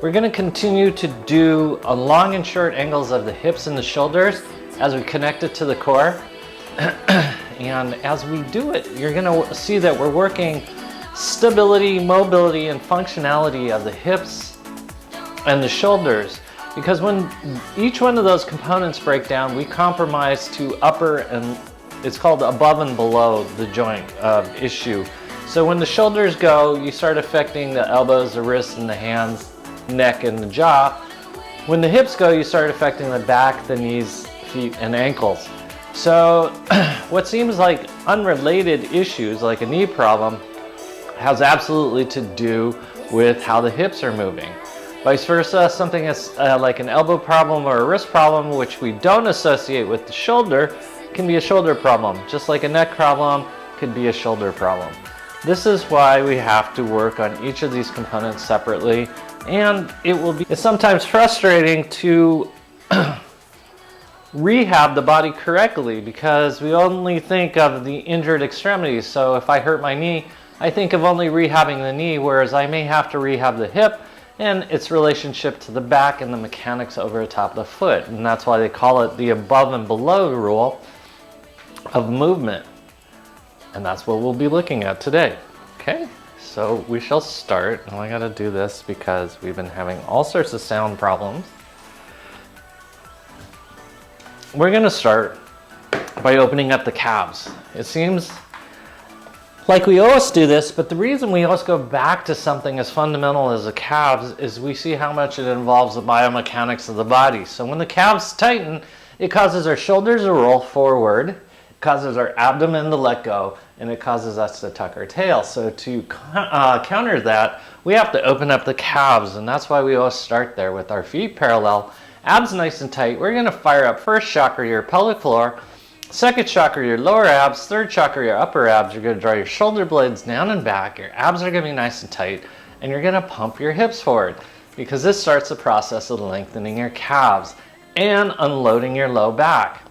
We're going to continue to do a long and short angles of the hips and the shoulders as we connect it to the core. And as we do it, you're going to see that we're working stability, mobility, and functionality of the hips and the shoulders. Because when each one of those components break down, we compromise to upper and it's called above and below the joint issue. So when the shoulders go, you start affecting the elbows, the wrists, and the hands, neck, and the jaw. When the hips go, you start affecting the back, the knees, feet, and ankles. So what seems like unrelated issues, like a knee problem, has absolutely to do with how the hips are moving. Vice versa, something as like an elbow problem or a wrist problem, which we don't associate with the shoulder, can be a shoulder problem. Just like a neck problem could be a shoulder problem. This is why we have to work on each of these components separately, and it's sometimes frustrating to rehab the body correctly because we only think of the injured extremities. So if I hurt my knee, I think of only rehabbing the knee, whereas I may have to rehab the hip and its relationship to the back and the mechanics over the top of the foot. And that's why they call it the above and below rule of movement. And that's what we'll be looking at today. Okay, so we shall start. And I gotta do this because we've been having all sorts of sound problems. We're going to start by opening up the calves. It seems like we always do this, but the reason we always go back to something as fundamental as the calves is we see how much it involves the biomechanics of the body. So when the calves tighten, it causes our shoulders to roll forward, it causes our abdomen to let go, and it causes us to tuck our tail. So to counter that, we have to open up the calves, and that's why we always start there with our feet parallel. Abs nice and tight. We're going to fire up first chakra, your pelvic floor, second chakra, your lower abs, third chakra, your upper abs. You're going to draw your shoulder blades down and back. Your abs are going to be nice and tight, and you're going to pump your hips forward because this starts the process of lengthening your calves and unloading your low back.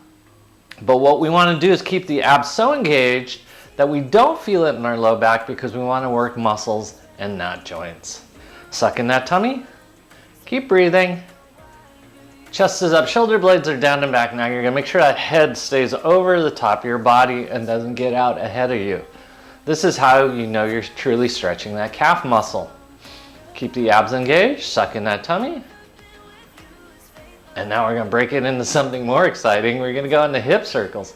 But what we want to do is keep the abs so engaged that we don't feel it in our low back because we want to work muscles and not joints. Suck in that tummy. Keep breathing. Chest is up, shoulder blades are down and back. Now you're going to make sure that head stays over the top of your body and doesn't get out ahead of you. This is how you know you're truly stretching that calf muscle. Keep the abs engaged, suck in that tummy. And now we're going to break it into something more exciting. We're going to go into hip circles.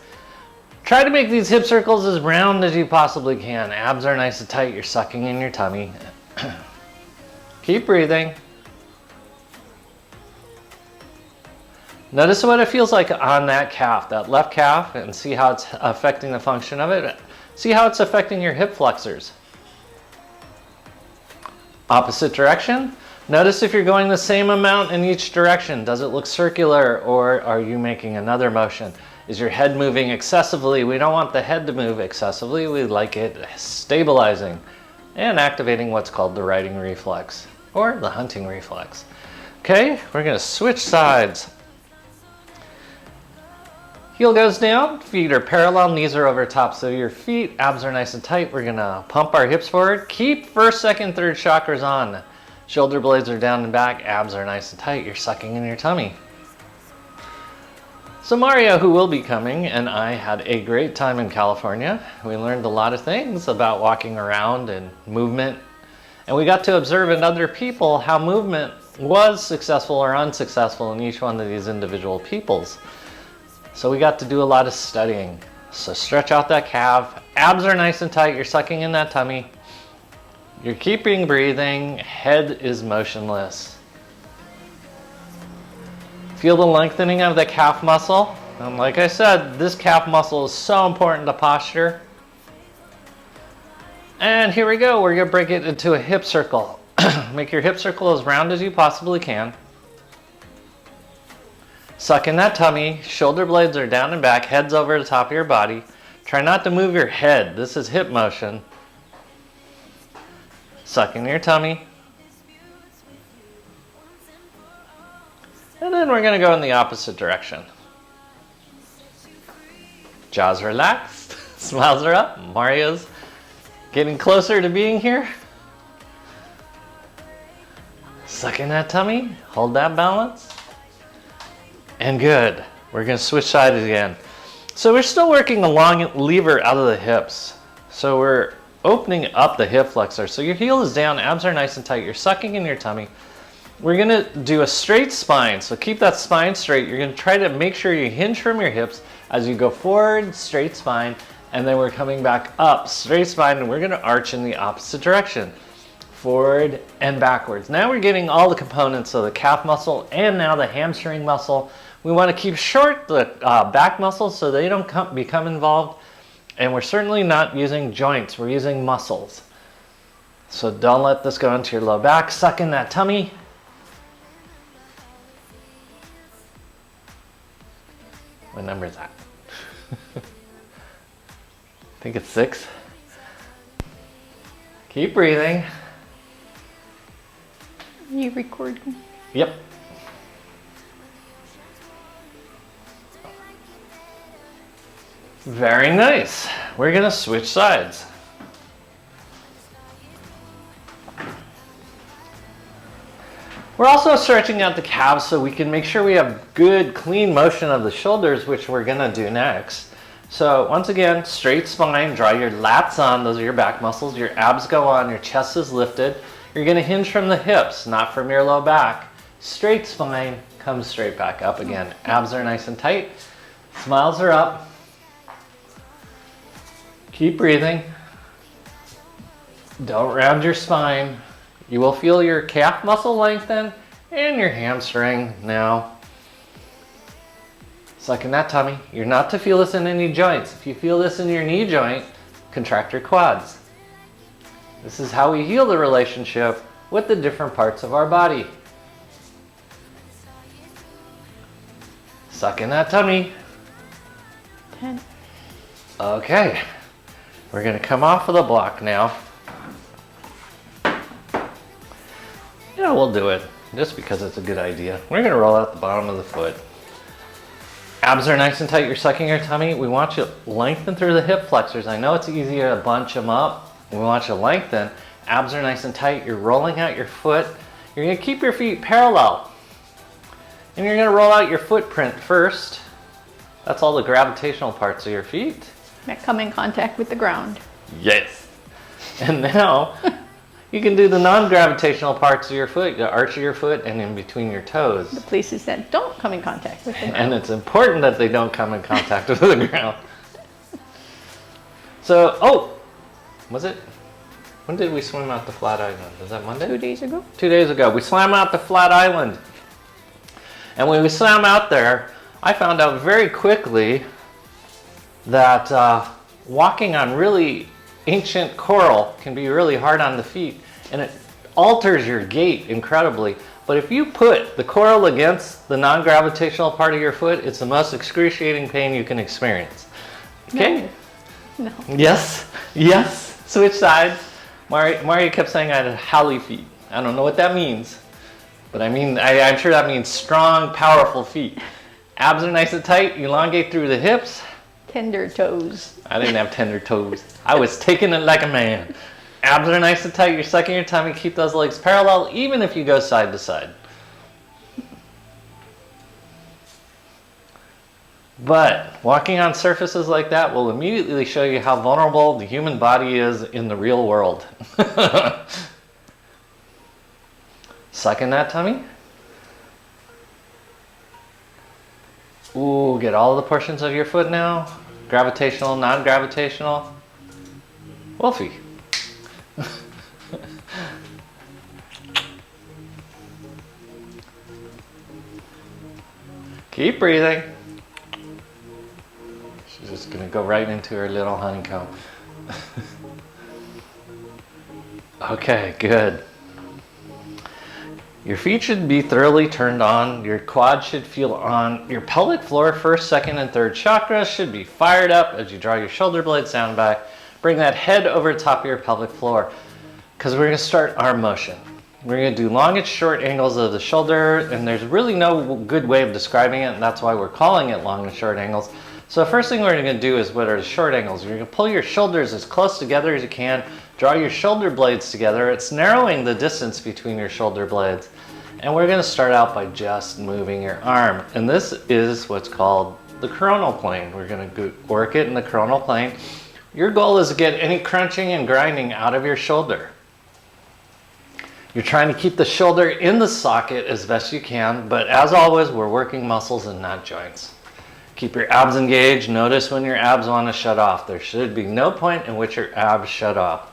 Try to make these hip circles as round as you possibly can. Abs are nice and tight, you're sucking in your tummy. Keep breathing. Notice what it feels like on that calf, that left calf, and see how it's affecting the function of it. See how it's affecting your hip flexors. Opposite direction. Notice if you're going the same amount in each direction. Does it look circular, or are you making another motion? Is your head moving excessively? We don't want the head to move excessively. We like it stabilizing and activating what's called the riding reflex or the hunting reflex. Okay, we're going to switch sides. Heel goes down, feet are parallel, knees are over top. So your feet, abs are nice and tight. We're gonna pump our hips forward. Keep first, second, third chakras on. Shoulder blades are down and back, abs are nice and tight. You're sucking in your tummy. So Mario, who will be coming, and I had a great time in California. We learned a lot of things about walking around and movement. And we got to observe in other people how movement was successful or unsuccessful in each one of these individual peoples. So we got to do a lot of studying. So stretch out that calf. Abs are nice and tight. You're sucking in that tummy. You're keeping breathing. Head is motionless. Feel the lengthening of the calf muscle. And like I said, this calf muscle is so important to posture. And here we go. We're going to break it into a hip circle. Make your hip circle as round as you possibly can. Suck in that tummy, shoulder blades are down and back, head's over the top of your body. Try not to move your head. This is hip motion. Suck in your tummy. And then we're going to go in the opposite direction. Jaws relaxed, smiles are up. Mario's getting closer to being here. Suck in that tummy, hold that balance. And good. We're gonna switch sides again. So we're still working a long lever out of the hips. So we're opening up the hip flexor. So your heel is down, abs are nice and tight. You're sucking in your tummy. We're gonna do a straight spine. So keep that spine straight. You're gonna try to make sure you hinge from your hips as you go forward, straight spine, and then we're coming back up, straight spine, and we're gonna arch in the opposite direction. Forward and backwards. Now we're getting all the components of the calf muscle and now the hamstring muscle. We want to keep short the back muscles so they don't become involved. And we're certainly not using joints, we're using muscles. So don't let this go into your low back. Suck in that tummy. What number is that? I think it's 6. Keep breathing. You recording? Yep. Very nice. We're gonna switch sides. We're also stretching out the calves so we can make sure we have good, clean motion of the shoulders, which we're gonna do next. So once again, straight spine, draw your lats on, those are your back muscles, your abs go on, your chest is lifted. You're gonna hinge from the hips, not from your low back. Straight spine, comes straight back up again. Abs are nice and tight, smiles are up. Keep breathing. Don't round your spine. You will feel your calf muscle lengthen and your hamstring now. Suck in that tummy. You're not to feel this in any joints. If you feel this in your knee joint, contract your quads. This is how we heal the relationship with the different parts of our body. Suck in that tummy. 10. Okay. We're gonna come off of the block now. Yeah, we'll do it just because it's a good idea. We're gonna roll out the bottom of the foot. Abs are nice and tight. You're sucking your tummy. We want you to lengthen through the hip flexors. I know it's easier to bunch them up. We want you to lengthen. Abs are nice and tight. You're rolling out your foot. You're gonna keep your feet parallel. And you're gonna roll out your footprint first. That's all the gravitational parts of your feet. That come in contact with the ground. Yes. And now you can do the non-gravitational parts of your foot, the arch of your foot and in between your toes. The places that don't come in contact with the ground. And it's important that they don't come in contact with the ground. So, was it? When did we swim out the flat island? Was that Monday? 2 days ago. 2 days ago. We swam out the flat island. And when we swam out there, I found out very quickly that walking on really ancient coral can be really hard on the feet and it alters your gait incredibly. But if you put the coral against the non-gravitational part of your foot, it's the most excruciating pain you can experience. Okay? No. Yes, yes, switch sides. Mario kept saying I had howly feet. I don't know what that means, but I'm sure that means strong, powerful feet. Abs are nice and tight, elongate through the hips. Tender toes. I didn't have tender toes. I was taking it like a man. Abs are nice and tight. You're sucking your tummy. Keep those legs parallel even if you go side to side. But walking on surfaces like that will immediately show you how vulnerable the human body is in the real world. Suck in that tummy. Ooh, get all the portions of your foot now. Gravitational, non-gravitational. Wolfie. Keep breathing. She's just gonna go right into her little honeycomb. Okay, good. Your feet should be thoroughly turned on. Your quad should feel on. Your pelvic floor, first, second, and third chakras should be fired up as you draw your shoulder blades down back. Bring that head over top of your pelvic floor because we're going to start arm motion. We're going to do long and short angles of the shoulder, and there's really no good way of describing it, and that's why we're calling it long and short angles. So the first thing we're going to do is what are the short angles. You're going to pull your shoulders as close together as you can. Draw your shoulder blades together. It's narrowing the distance between your shoulder blades. And we're gonna start out by just moving your arm. And this is what's called the coronal plane. We're gonna work it in the coronal plane. Your goal is to get any crunching and grinding out of your shoulder. You're trying to keep the shoulder in the socket as best you can, but as always, we're working muscles and not joints. Keep your abs engaged. Notice when your abs want to shut off. There should be no point in which your abs shut off.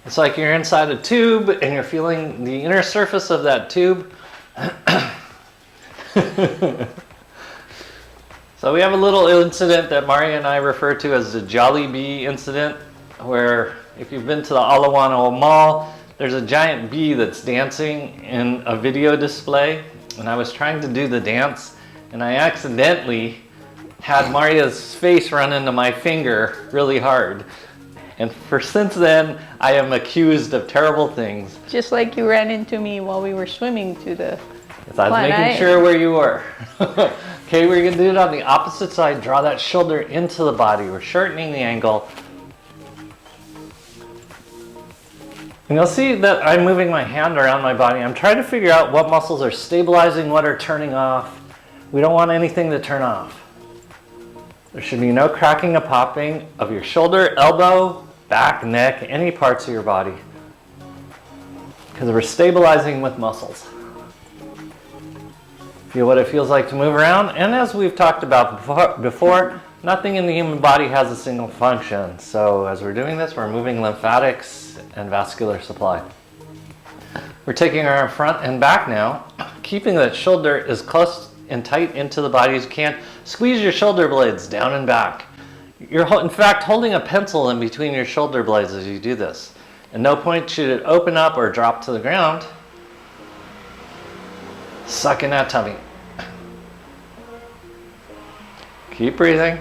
It's like you're inside a tube and you're feeling the inner surface of that tube. So we have a little incident that Maria and I refer to as the Jolly Bee incident, where if you've been to the Alawano Mall, there's a giant bee that's dancing in a video display, and I was trying to do the dance, and I accidentally had Maria's face run into my finger really hard. And since then, I am accused of terrible things. Just like you ran into me while we were swimming to the I was making sure where you were. Okay, we're gonna do it on the opposite side. Draw that shoulder into the body. We're shortening the angle. And you'll see that I'm moving my hand around my body. I'm trying to figure out what muscles are stabilizing, what are turning off. We don't want anything to turn off. There should be no cracking or popping of your shoulder, elbow, back, neck, any parts of your body. Because we're stabilizing with muscles. Feel what it feels like to move around. And as we've talked about before, nothing in the human body has a single function. So as we're doing this, we're moving lymphatics and vascular supply. We're taking our front and back now, keeping that shoulder as close and tight into the body as you can. Squeeze your shoulder blades down and back. You're in fact holding a pencil in between your shoulder blades as you do this. At no point should it open up or drop to the ground. Suck in that tummy. Keep breathing.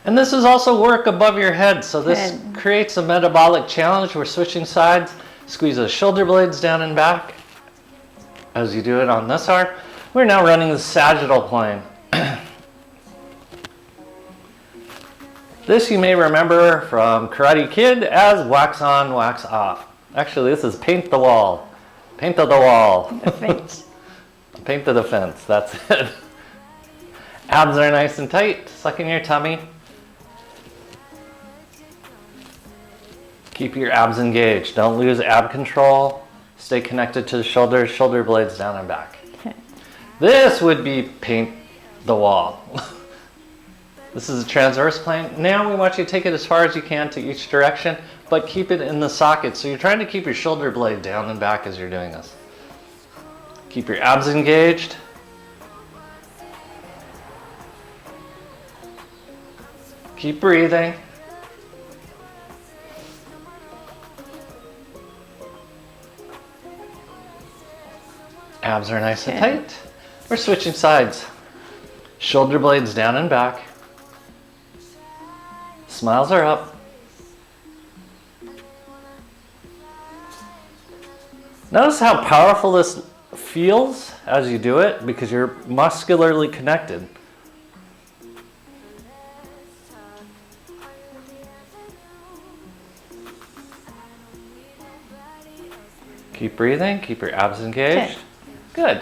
And this is also work above your head, so this creates a metabolic challenge. We're switching sides. Squeeze those shoulder blades down and back as you do it on this arm. We're now running the sagittal plane. This you may remember from Karate Kid as wax on, wax off. Actually, this is paint the wall. Paint the wall. The fence. Paint the fence, that's it. Abs are nice and tight. Suck in your tummy. Keep your abs engaged. Don't lose ab control. Stay connected to the shoulders, shoulder blades down and back. Okay. This would be paint the wall. This is a transverse plane. Now we want you to take it as far as you can to each direction, but keep it in the socket. So you're trying to keep your shoulder blade down and back as you're doing this. Keep your abs engaged. Keep breathing. Abs are nice and tight. We're switching sides. Shoulder blades down and back. Smiles are up. Notice how powerful this feels as you do it because you're muscularly connected. Keep breathing, keep your abs engaged. Okay. Good.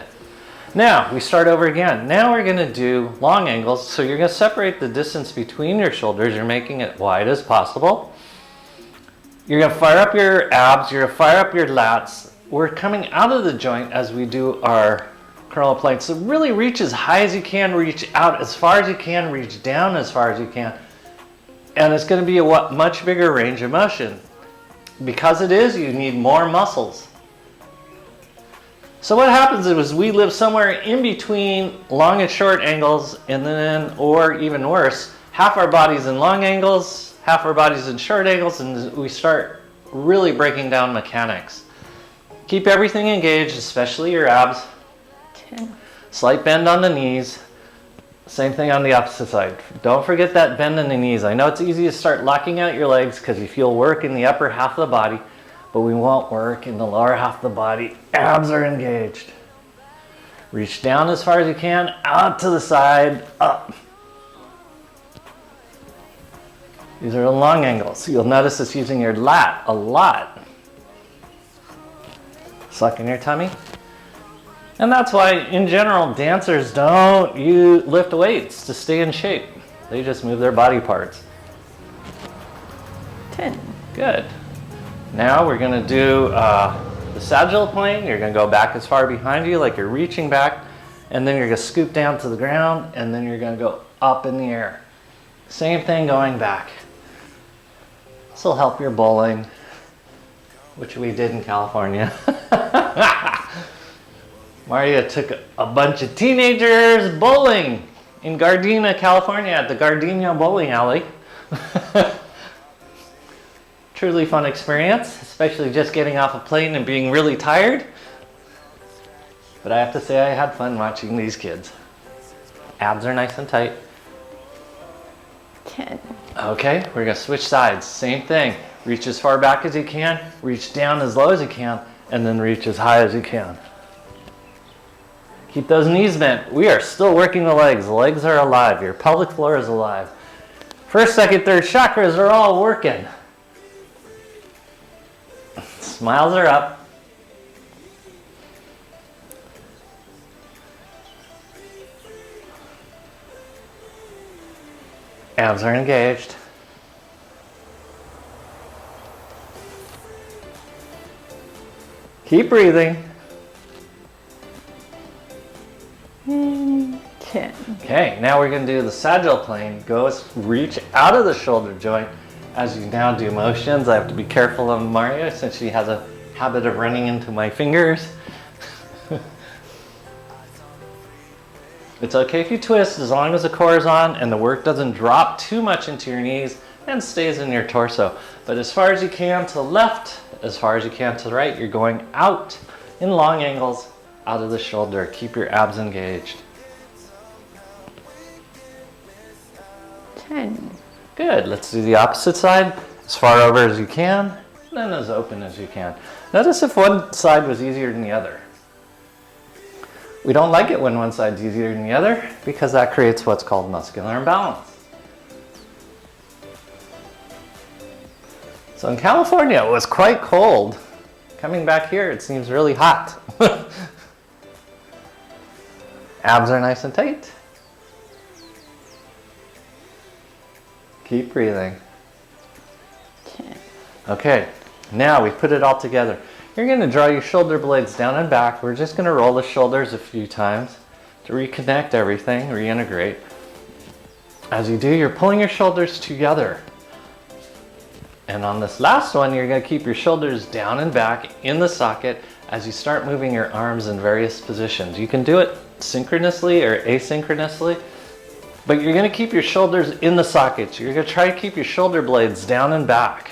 Now we start over again. Now we're going to do long angles. So you're going to separate the distance between your shoulders. You're making it wide as possible. You're going to fire up your abs. You're going to fire up your lats. We're coming out of the joint as we do our coronal plane. So really reach as high as you can, reach out as far as you can, reach down as far as you can. And it's going to be a much bigger range of motion. Because it is, you need more muscles. So what happens is we live somewhere in between long and short angles, and then, or even worse, half our body's in long angles, half our body's in short angles, and we start really breaking down mechanics. Keep everything engaged, especially your abs. Slight bend on the knees. Same thing on the opposite side. Don't forget that bend in the knees. I know it's easy to start locking out your legs because you feel work in the upper half of the body, but we won't work in the lower half of the body. Abs are engaged. Reach down as far as you can, out to the side, up. These are the long angles. You'll notice it's using your lat a lot. Suck in your tummy. And that's why, in general, dancers don't lift weights to stay in shape. They just move their body parts. 10. Good. Now we're going to do the sagittal plane. You're going to go back as far behind you like you're reaching back. And then you're going to scoop down to the ground. And then you're going to go up in the air. Same thing going back. This will help your bowling, which we did in California. Mario took a bunch of teenagers bowling in Gardena, California at the Gardena Bowling Alley. Truly fun experience, especially just getting off a plane and being really tired. But I have to say I had fun watching these kids. Abs are nice and tight. 10. Okay, we're gonna switch sides. Same thing. Reach as far back as you can, reach down as low as you can, and then reach as high as you can. Keep those knees bent. We are still working the legs. The legs are alive. Your pelvic floor is alive. First, second, third chakras are all working. Smiles are up. Abs are engaged. Keep breathing. 10. Okay, now we're going to do the sagittal plane. Reach out of the shoulder joint as you now do motions. I have to be careful of Mario since she has a habit of running into my fingers. It's okay if you twist as long as the core is on and the work doesn't drop too much into your knees and stays in your torso. But as far as you can to the left, as far as you can to the right, you're going out in long angles out of the shoulder. Keep your abs engaged. 10. Good. Let's do the opposite side. As far over as you can, then as open as you can. Notice if one side was easier than the other. We don't like it when one side's easier than the other because that creates what's called muscular imbalance. So in California, it was quite cold. Coming back here, it seems really hot. Abs are nice and tight. Keep breathing. 10. Okay, now we put it all together. You're going to draw your shoulder blades down and back. We're just going to roll the shoulders a few times to reconnect everything, reintegrate. As you do, you're pulling your shoulders together. And on this last one, you're going to keep your shoulders down and back in the socket as you start moving your arms in various positions. You can do it synchronously or asynchronously, but you're going to keep your shoulders in the sockets. You're going to try to keep your shoulder blades down and back.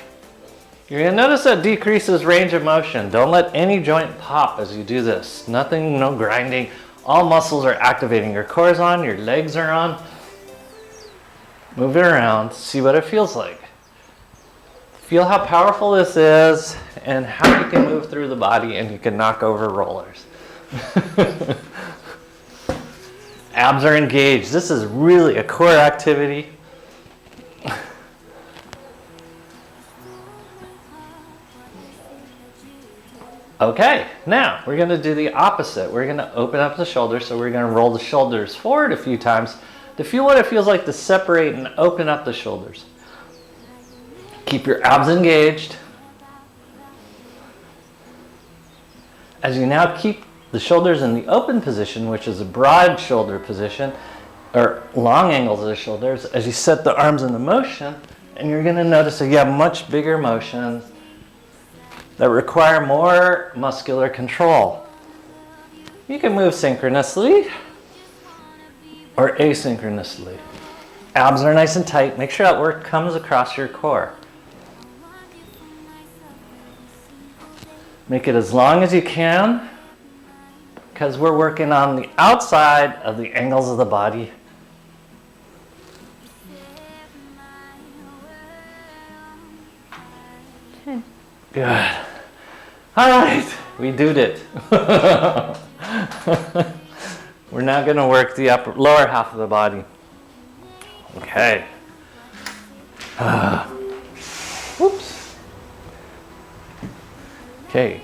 You're going to notice that decreases range of motion. Don't let any joint pop as you do this. Nothing, no grinding. All muscles are activating. Your core is on, your legs are on. Move it around, see what it feels like. Feel how powerful this is and how you can move through the body and you can knock over rollers. Abs are engaged. This is really a core activity. Okay, now we're going to do the opposite. We're going to open up the shoulders, so we're going to roll the shoulders forward a few times to feel what it feels like to separate and open up the shoulders. Keep your abs engaged. As you now keep the shoulders in the open position, which is a broad shoulder position, or long angles of the shoulders, as you set the arms into motion, and you're going to notice that you have much bigger motions that require more muscular control. You can move synchronously or asynchronously. Abs are nice and tight. Make sure that work comes across your core. Make it as long as you can because we're working on the outside of the angles of the body. Good. All right, we did it. We're now going to work the lower half of the body. Okay. Whoops. Okay.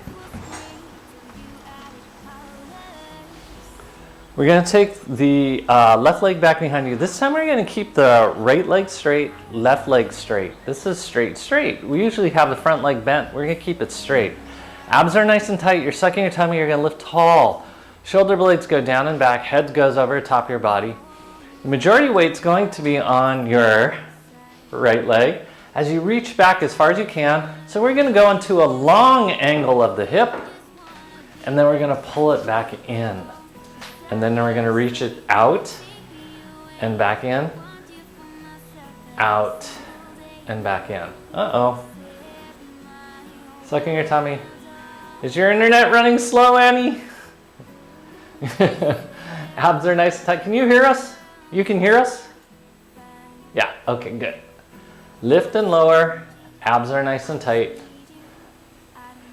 We're going to take the left leg back behind you. This time we're going to keep the right leg straight, left leg straight. This is straight, straight. We usually have the front leg bent. We're going to keep it straight. Abs are nice and tight. You're sucking your tummy. You're going to lift tall. Shoulder blades go down and back. Head goes over top of your body. The majority weight's going to be on your right leg as you reach back as far as you can. So we're going to go into a long angle of the hip, and then we're going to pull it back in. And then we're going to reach it out and back in, out and back in. Uh-oh. Sucking your tummy. Is your internet running slow, Annie? Abs are nice and tight. Can you hear us? You can hear us? Yeah, okay, good. Lift and lower. Abs are nice and tight.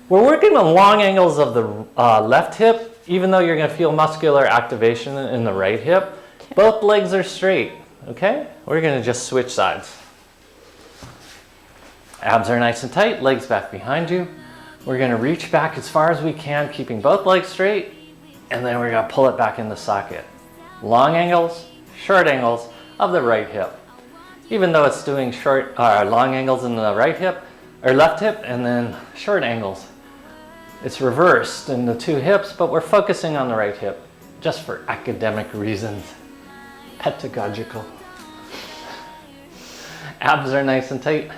We're working on long angles of the left hip, even though you're going to feel muscular activation in the right hip. Both legs are straight, okay? We're going to just switch sides. Abs are nice and tight, legs back behind you. We're going to reach back as far as we can, keeping both legs straight, and then we're going to pull it back in the socket. Long angles, short angles of the right hip. Even though it's doing long angles in the right hip, or left hip, and then short angles. It's reversed in the two hips, but we're focusing on the right hip just for academic reasons. Pedagogical. Abs are nice and tight.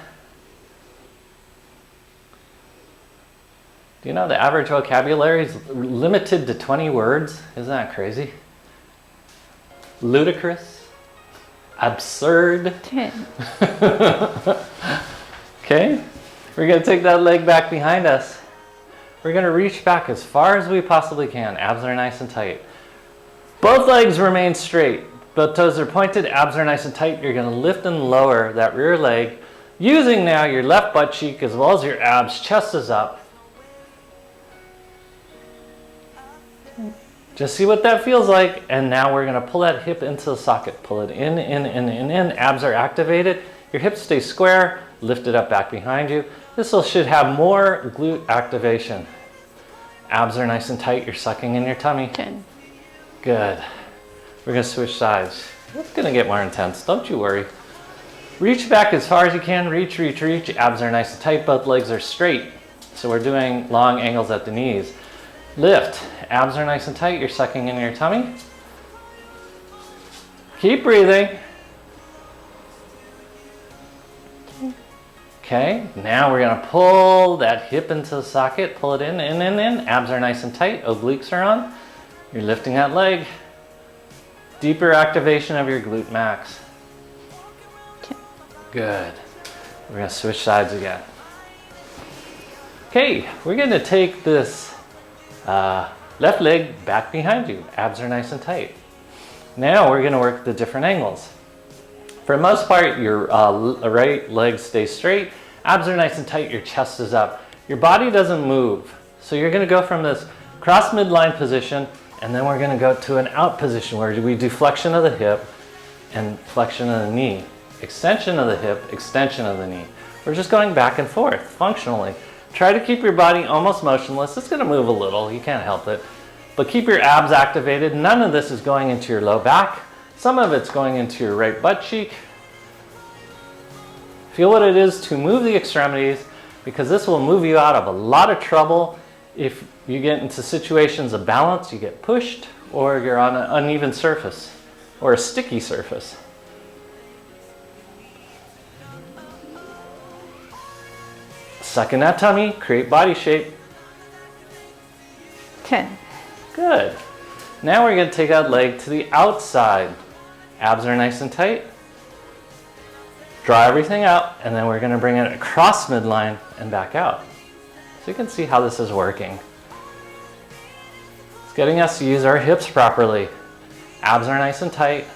Do you know the average vocabulary is limited to 20 words? Isn't that crazy? Ludicrous. Absurd. 10. Okay, we're going to take that leg back behind us. We're going to reach back as far as we possibly can. Abs are nice and tight. Both legs remain straight. Both toes are pointed. Abs are nice and tight. You're going to lift and lower that rear leg using now your left butt cheek as well as your abs. Chest is up. Just see what that feels like. And now we're going to pull that hip into the socket. Pull it in, in. Abs are activated. Your hips stay square. Lift it up back behind you. This should have more glute activation. Abs are nice and tight. You're sucking in your tummy. 10. Good. We're going to switch sides. It's going to get more intense. Don't you worry. Reach back as far as you can. Reach, reach, reach. Abs are nice and tight. Both legs are straight. So we're doing long angles at the knees. Lift. Abs are nice and tight. You're sucking in your tummy. Keep breathing. Okay, now we're going to pull that hip into the socket, pull it in. Abs are nice and tight, obliques are on. You're lifting that leg. Deeper activation of your glute max. Okay. Good. We're going to switch sides again. Okay, we're going to take this left leg back behind you. Abs are nice and tight. Now we're going to work the different angles. For the most part, your right leg stays straight. Abs are nice and tight. Your chest is up. Your body doesn't move. So you're going to go from this cross midline position, and then we're going to go to an out position where we do flexion of the hip and flexion of the knee. Extension of the hip, extension of the knee. We're just going back and forth functionally. Try to keep your body almost motionless. It's going to move a little. You can't help it. But keep your abs activated. None of this is going into your low back. Some of it's going into your right butt cheek. Feel what it is to move the extremities, because this will move you out of a lot of trouble if you get into situations of balance, you get pushed, or you're on an uneven surface or a sticky surface. Suck in that tummy, create body shape. 10. Good. Now we're going to take that leg to the outside. Abs are nice and tight. Draw everything out, and then we're going to bring it across midline and back out. So you can see how this is working. It's getting us to use our hips properly. Abs are nice and tight.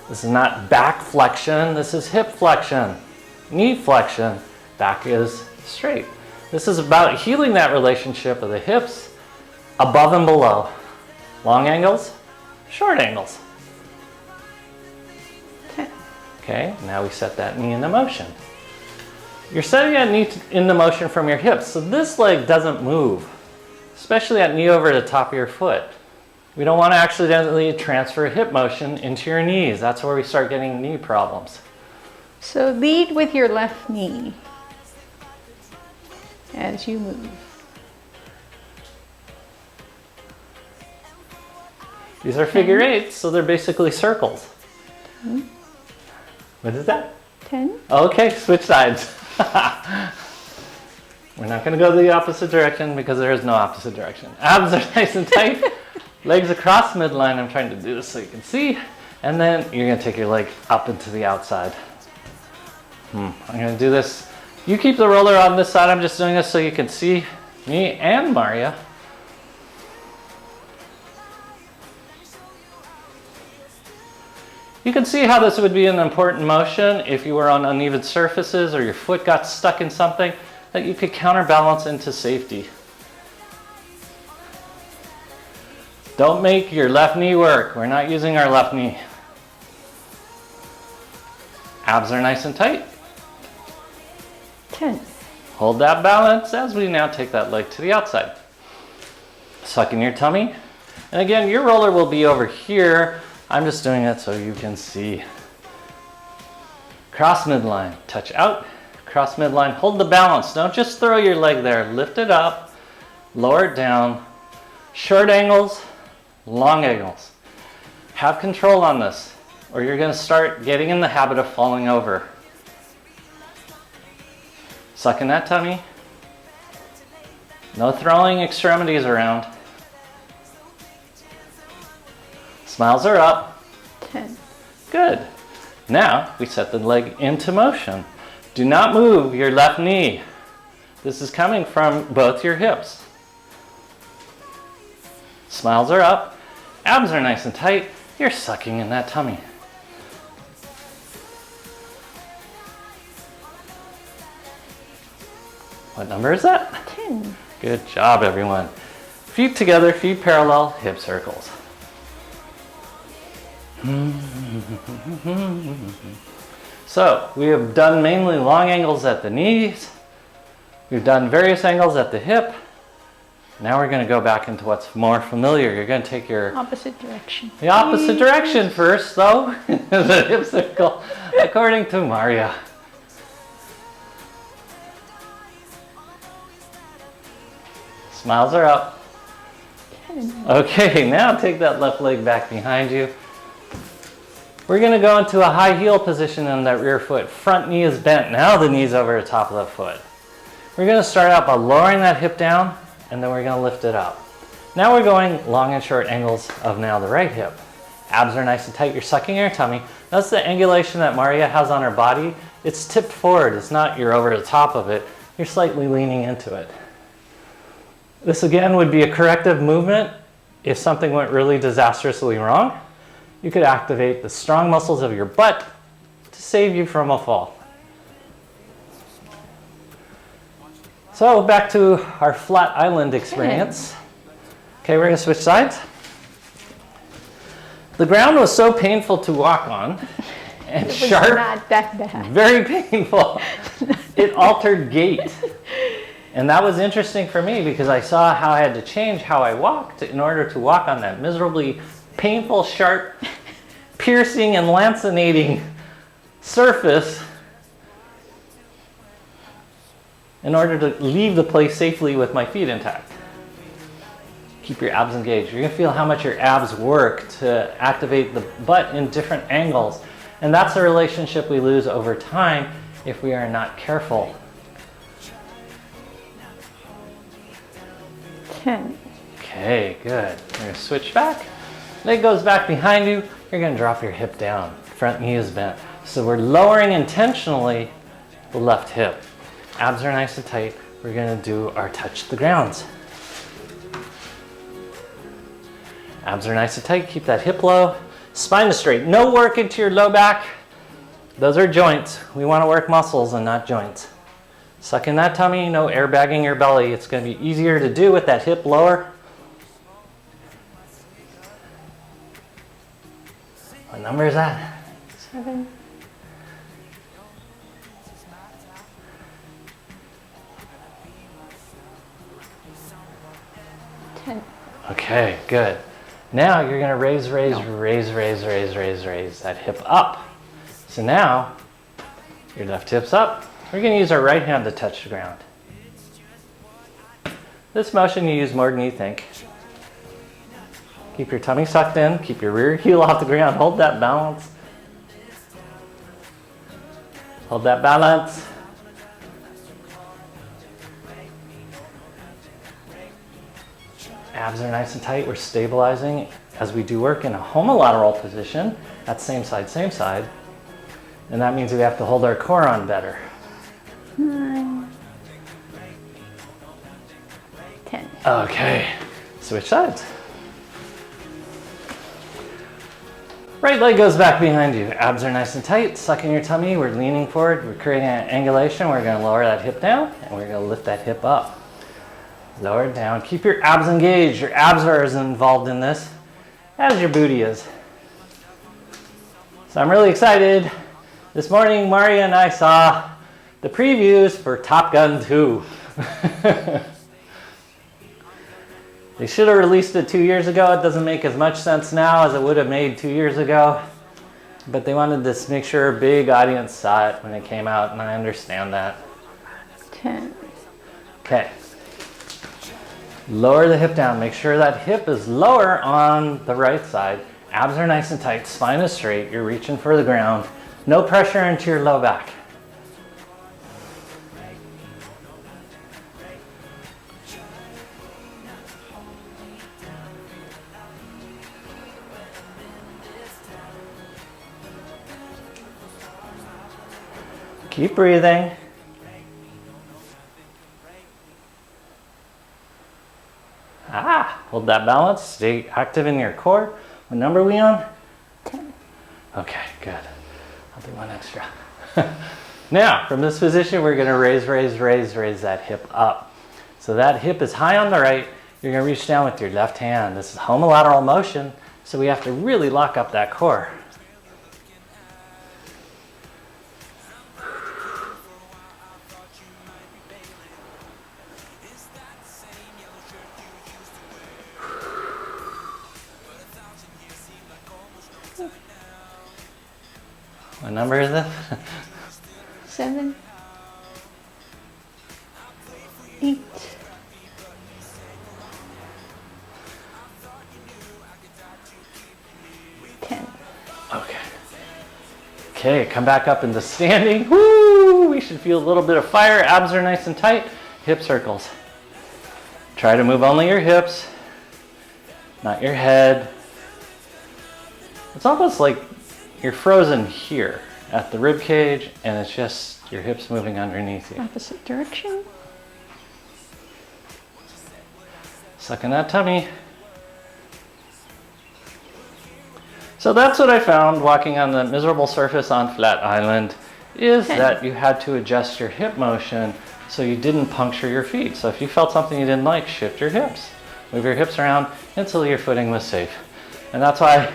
This is not back flexion, this is hip flexion. Knee flexion, back is straight. This is about healing that relationship of the hips above and below. Long angles, short angles. 10. Okay, now we set that knee into motion. You're setting that knee into motion from your hips, so this leg doesn't move, especially that knee over the top of your foot. We don't want to accidentally transfer hip motion into your knees. That's where we start getting knee problems. So lead with your left knee as you move. These are figure eights, so they're basically circles. 10. What is that? 10. Okay, switch sides. We're not going to go the opposite direction because there is no opposite direction. Abs are nice and tight. Legs across midline. I'm trying to do this so you can see. And then you're going to take your leg up into the outside. I'm going to do this. You keep the roller on this side. I'm just doing this so you can see me and Maria. You can see how this would be an important motion if you were on uneven surfaces or your foot got stuck in something that you could counterbalance into safety. Don't make your left knee work. We're not using our left knee. Abs are nice and tight. 10. Hold that balance as we now take that leg to the outside. Suck in your tummy. And again, your roller will be over here. I'm just doing it so you can see. Cross midline, touch out, cross midline, hold the balance. Don't just throw your leg there. Lift it up, lower it down. Short angles, long angles. Have control on this or you're going to start getting in the habit of falling over. Suck in that tummy. No throwing extremities around. Smiles are up. 10. Good. Now we set the leg into motion. Do not move your left knee. This is coming from both your hips. Smiles are up. Abs are nice and tight. You're sucking in that tummy. What number is that? 10. Good job, everyone. Feet together, feet parallel, hip circles. So we have done mainly long angles at the knees. We've done various angles at the hip. Now we're going to go back into what's more familiar. You're going to take your Opposite direction. the opposite direction first, though. The hip circle, according to Maria. Smiles are up. 10. Okay, now take that left leg back behind you. We're going to go into a high heel position on that rear foot. Front knee is bent. Now the knee's over the top of the foot. We're going to start out by lowering that hip down, and then we're going to lift it up. Now we're going long and short angles of now the right hip. Abs are nice and tight. You're sucking your tummy. That's the angulation that Maria has on her body. It's tipped forward. It's not you're over the top of it. You're slightly leaning into it. This again would be a corrective movement if something went really disastrously wrong. You could activate the strong muscles of your butt to save you from a fall. So back to our flat island experience. Okay, we're going to switch sides. The ground was so painful to walk on and It was sharp, not that bad. very painful. It altered gait. And that was interesting for me because I saw how I had to change how I walked in order to walk on that miserably painful, sharp, piercing, and lancinating surface in order to leave the place safely with my feet intact. Keep your abs engaged. You're going to feel how much your abs work to activate the butt in different angles. And that's a relationship we lose over time if we are not careful. 10. Okay, good. We're going to switch back. Leg goes back behind you. You're going to drop your hip down. Front knee is bent. So we're lowering intentionally the left hip. Abs are nice and tight. We're going to do our touch the grounds. Abs are nice and tight. Keep that hip low. Spine is straight. No work into your low back. Those are joints. We want to work muscles and not joints. Suck in that tummy. No airbagging your belly. It's going to be easier to do with that hip lower. What number is that? 7. Okay, good. Now you're gonna raise that hip up. So now, your left hip's up. We're gonna use our right hand to touch the ground. This motion you use more than you think. Keep your tummy sucked in, keep your rear heel off the ground, hold that balance. Hold that balance. Abs are nice and tight, we're stabilizing as we do work in a homolateral position. That's same side. And that means we have to hold our core on better. 9, 10. Okay, switch sides. Right leg goes back behind you. Abs are nice and tight, suck in your tummy. We're leaning forward, we're creating an angulation. We're gonna lower that hip down and we're gonna lift that hip up. Lower it down, keep your abs engaged. Your abs are as involved in this as your booty is. So I'm really excited. This morning, Maria and I saw the previews for Top Gun 2. They should have released it 2 years ago. It doesn't make as much sense now as it would have made 2 years ago. But they wanted to make sure a big audience saw it when it came out, and I understand that. 10. Okay. Lower the hip down. Make sure that hip is lower on the right side. Abs are nice and tight. Spine is straight. You're reaching for the ground. No pressure into your low back. Keep breathing. Hold that balance. Stay active in your core. What number are we on? 10. Okay, good. I'll do one extra. Now, from this position, we're gonna raise that hip up. So that hip is high on the right. You're gonna reach down with your left hand. This is homolateral motion, so we have to really lock up that core. What number is this? 7, 8, 10. Okay. Okay, come back up into standing. Woo! We should feel a little bit of fire. Abs are nice and tight. Hip circles. Try to move only your hips, not your head. It's almost like you're frozen here at the rib cage, and it's just your hips moving underneath you. Opposite direction. Suck in that tummy. So that's what I found walking on the miserable surface on Flat Island, is that you had to adjust your hip motion so you didn't puncture your feet. So if you felt something you didn't like, shift your hips. Move your hips around until your footing was safe. And that's why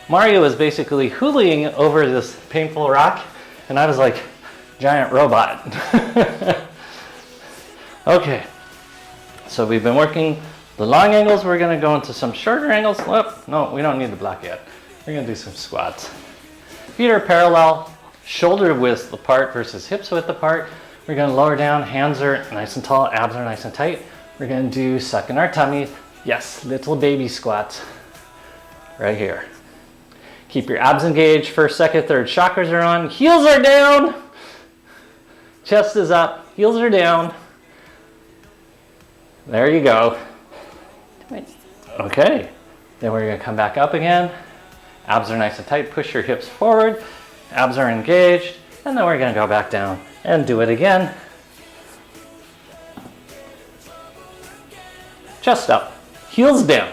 Mario was basically hula-ing over this painful rock, and I was like, giant robot. Okay, so we've been working the long angles. We're gonna go into some shorter angles. Whoop, no, we don't need the block yet. We're gonna do some squats. Feet are parallel, shoulder width apart versus hips width apart. We're gonna lower down, hands are nice and tall, abs are nice and tight. We're gonna do suck in our tummy. Yes, little baby squats right here. Keep your abs engaged. First, second, third chakras are on. Heels are down. Chest is up. Heels are down. There you go. 20. Okay. Then we're going to come back up again. Abs are nice and tight. Push your hips forward. Abs are engaged. And then we're going to go back down and do it again. Chest up. Heels down.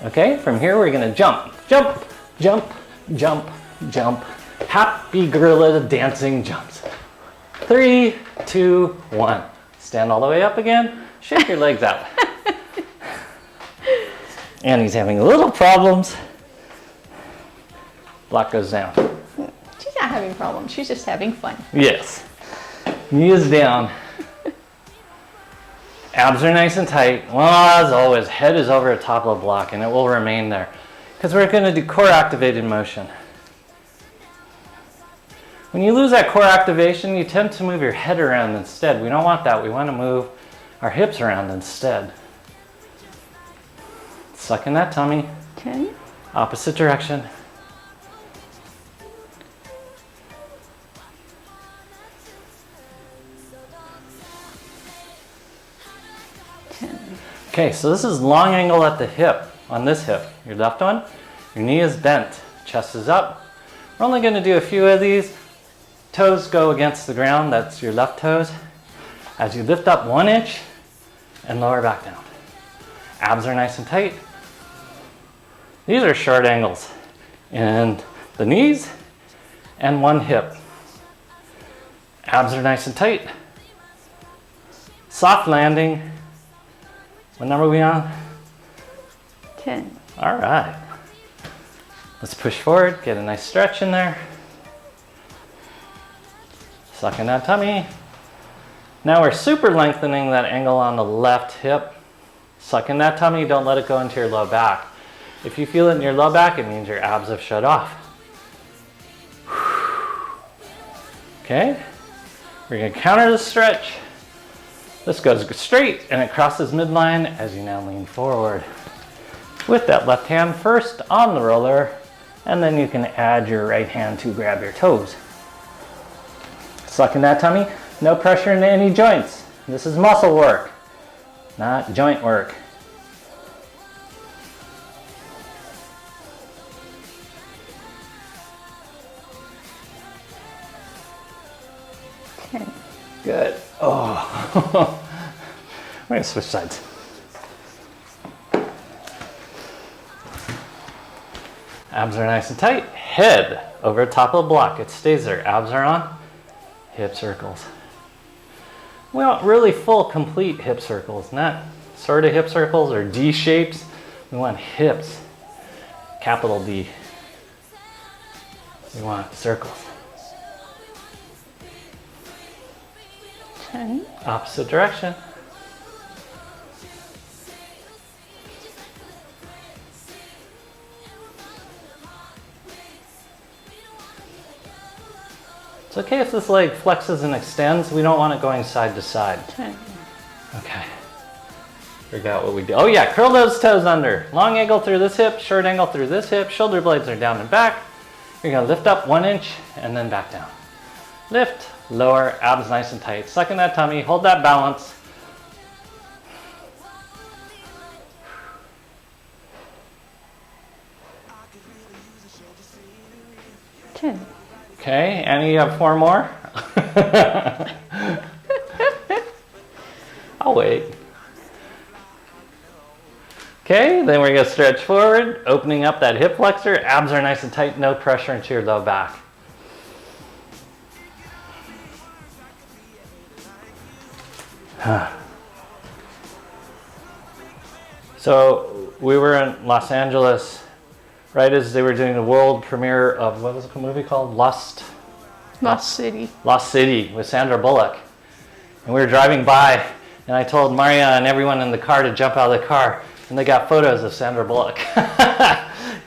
Okay, from here we're gonna jump, jump, jump, jump, jump. Happy gorilla dancing jumps. 3, 2, 1. Stand all the way up again, shake your legs out. Annie's having little problems. Block goes down. She's not having problems. She's just having fun. Yes. Knees down. Abs are nice and tight. Well, as always, head is over the top of the block and it will remain there because we're going to do core activated motion. When you lose that core activation, you tend to move your head around instead. We don't want that. We want to move our hips around instead. Suck in that tummy. 10. Opposite direction. Okay, so this is long angle at the hip, on this hip. Your left one, your knee is bent, chest is up. We're only going to do a few of these. Toes go against the ground, that's your left toes. As you lift up 1 inch and lower back down. Abs are nice and tight. These are short angles in the knees and one hip. Abs are nice and tight. Soft landing. What number are we on? 10. All right. Let's push forward, get a nice stretch in there. Suck in that tummy. Now we're super lengthening that angle on the left hip. Suck in that tummy, don't let it go into your low back. If you feel it in your low back, it means your abs have shut off. Okay, we're gonna counter the stretch. This goes straight and it crosses midline as you now lean forward. With that left hand first on the roller, and then you can add your right hand to grab your toes. Suck in that tummy, no pressure into any joints. This is muscle work, not joint work. Good. Oh, we're gonna switch sides. Abs are nice and tight. Head over top of the block. It stays there. Abs are on. Hip circles. We want really full, complete hip circles, not sort of hip circles or D shapes. We want hips. Capital D. We want circles. 10. Opposite direction. It's okay if this leg flexes and extends. We don't want it going side to side. 10. Okay. Forgot what we do. Oh yeah, curl those toes under. Long angle through this hip, short angle through this hip. Shoulder blades are down and back. You're gonna lift up 1 inch and then back down. Lift, lower, abs nice and tight. Suck in that tummy, hold that balance. Okay, Annie, you have 4 more? I'll wait. Okay, then we're gonna stretch forward, opening up that hip flexor. Abs are nice and tight, no pressure into your low back. So we were in Los Angeles right as they were doing the world premiere of, what was the movie called? Lost City. Lost City with Sandra Bullock. And we were driving by and I told Maria and everyone in the car to jump out of the car, and they got photos of Sandra Bullock.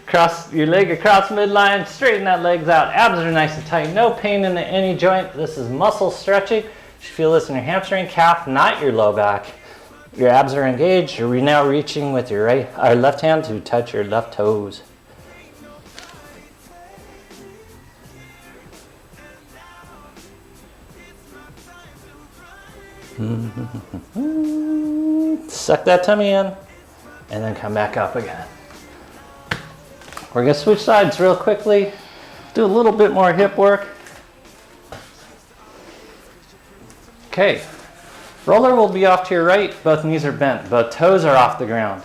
Cross your leg across midline, straighten that legs out. Abs are nice and tight, no pain in any joint. This is muscle stretching. You should feel this in your hamstring, calf, not your low back. Your abs are engaged. You're now reaching with your left hand to touch your left toes. Suck that tummy in and then come back up again. We're going to switch sides real quickly, do a little bit more hip work. Okay, roller will be off to your right, both knees are bent, both toes are off the ground.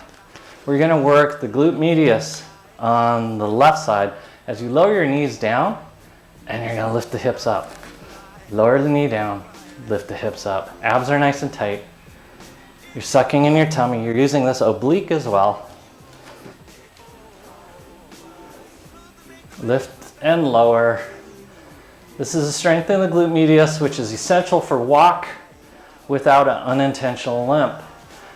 We're going to work the glute medius on the left side as you lower your knees down and you're going to lift the hips up. Lower the knee down. Lift the hips up. Abs are nice and tight. You're sucking in your tummy. You're using this oblique as well. Lift and lower. This is a strength in the glute medius, which is essential for walk without an unintentional limp.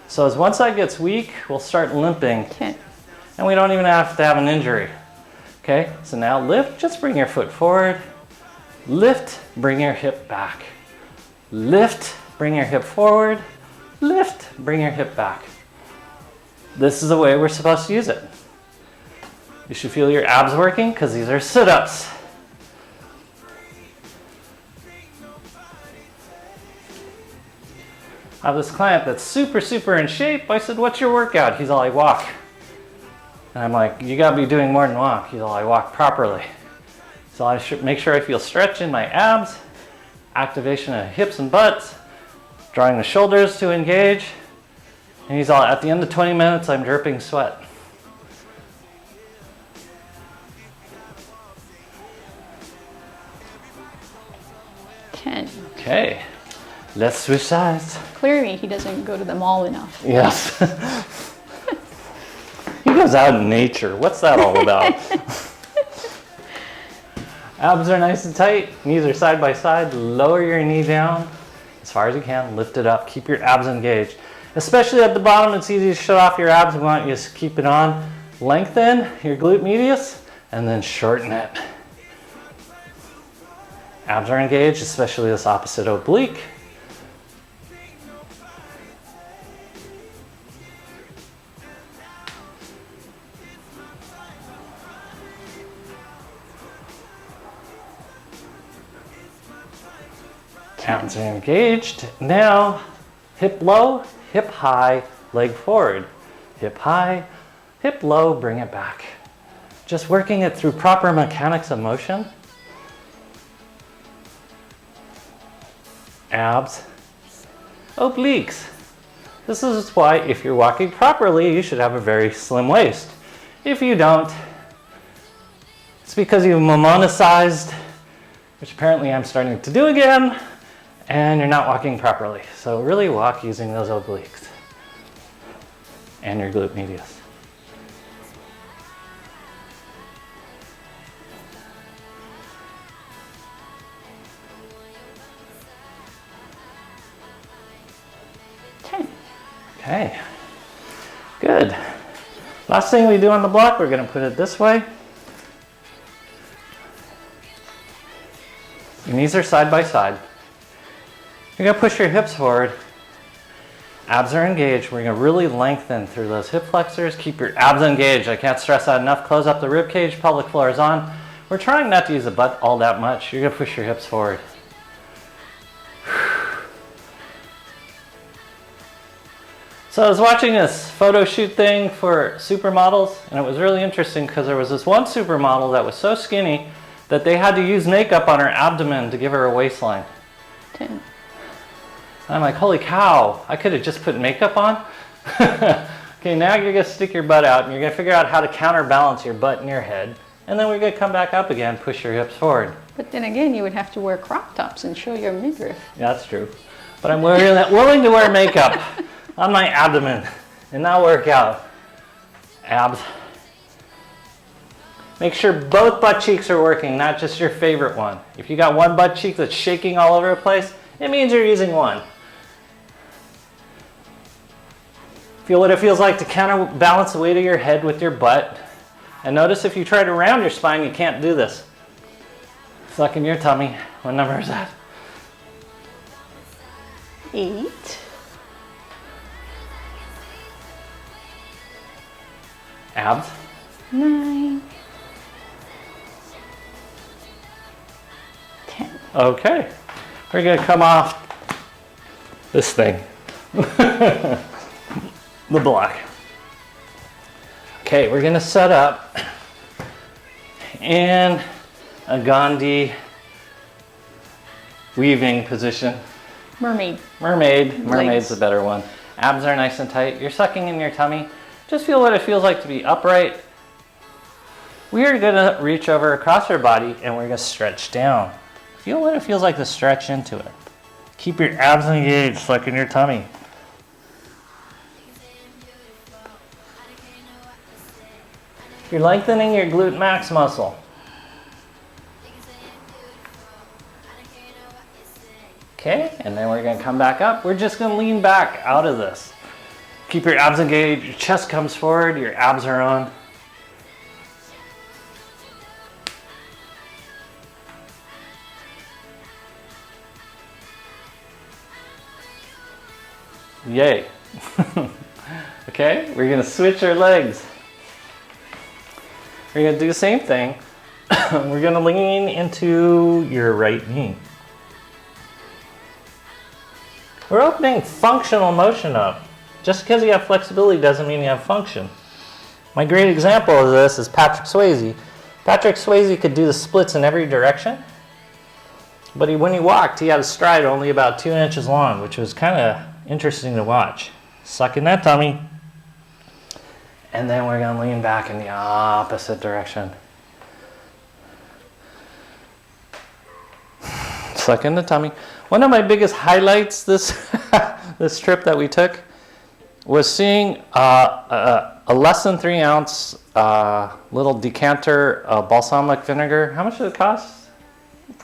So as one side gets weak, we'll start limping. 10. And we don't even have to have an injury. Okay, so now lift, just bring your foot forward. Lift, bring your hip back. Lift, bring your hip forward. Lift, bring your hip back. This is the way we're supposed to use it. You should feel your abs working because these are sit-ups. I have this client that's super in shape. I said, what's your workout? He's all, I walk. And I'm like, you gotta be doing more than walk. He's all, I walk properly. So I should make sure I feel stretch in my abs, activation of hips and butts, drawing the shoulders to engage. And he's all, at the end of 20 minutes, I'm dripping sweat. Okay, let's switch sides. Clearly, he doesn't go to the mall enough. Yes. He goes out in nature. What's that all about? Abs are nice and tight. Knees are side by side. Lower your knee down as far as you can. Lift it up. Keep your abs engaged. Especially at the bottom, it's easy to shut off your abs. We want you to keep it on. Lengthen your glute medius and then shorten it. Abs are engaged, especially this opposite oblique. Abs are engaged. Now, hip low, hip high, leg forward. Hip high, hip low, bring it back. Just working it through proper mechanics of motion. Abs, obliques. This is why if you're walking properly, you should have a very slim waist. If you don't, it's because you've momonicized, which apparently I'm starting to do again, and you're not walking properly. So really walk using those obliques and your glute medius. Okay, good. Last thing we do on the block, we're gonna put it this way. Your knees are side by side. You're gonna push your hips forward. Abs are engaged. We're gonna really lengthen through those hip flexors. Keep your abs engaged. I can't stress that enough. Close up the rib cage, pelvic floor is on. We're trying not to use the butt all that much. You're gonna push your hips forward. So I was watching this photo shoot thing for supermodels, and it was really interesting because there was this one supermodel that was so skinny that they had to use makeup on her abdomen to give her a waistline. 10. I'm like, holy cow, I could have just put makeup on. Okay, now you're gonna stick your butt out and you're gonna figure out how to counterbalance your butt and your head. And then we're gonna come back up again, push your hips forward. But then again, you would have to wear crop tops and show your midriff. Yeah, that's true. But I'm willing to wear makeup on my abdomen and not work out. Abs. Make sure both butt cheeks are working, not just your favorite one. If you got one butt cheek that's shaking all over the place, it means you're using one. Feel what it feels like to counterbalance the weight of your head with your butt. And notice if you try to round your spine, you can't do this. Suck in your tummy. What number is that? 8. Abs. 9. 10. Okay. We're going to come off this thing. The block. Okay, we're going to set up in a Gandhi weaving position. Mermaid. Mermaid's a better one. Abs are nice and tight. You're sucking in your tummy. Just feel what it feels like to be upright. We are going to reach over across our body and we're going to stretch down. Feel what it feels like to stretch into it. Keep your abs engaged, suck in your tummy. You're lengthening your glute max muscle. Okay, and then we're going to come back up. We're just going to lean back out of this. Keep your abs engaged, your chest comes forward, your abs are on. Yay. Okay, we're gonna switch our legs. We're gonna do the same thing. We're gonna lean into your right knee. We're opening functional motion up. Just because you have flexibility doesn't mean you have function. My great example of this is Patrick Swayze. Patrick Swayze could do the splits in every direction, but when he walked, he had a stride only about 2 inches long, which was kind of interesting to watch. Suck in that tummy. And then we're gonna lean back in the opposite direction. Suck in the tummy. One of my biggest highlights this this trip that we took was seeing a less than 3 ounce little decanter of balsamic vinegar. How much did it cost?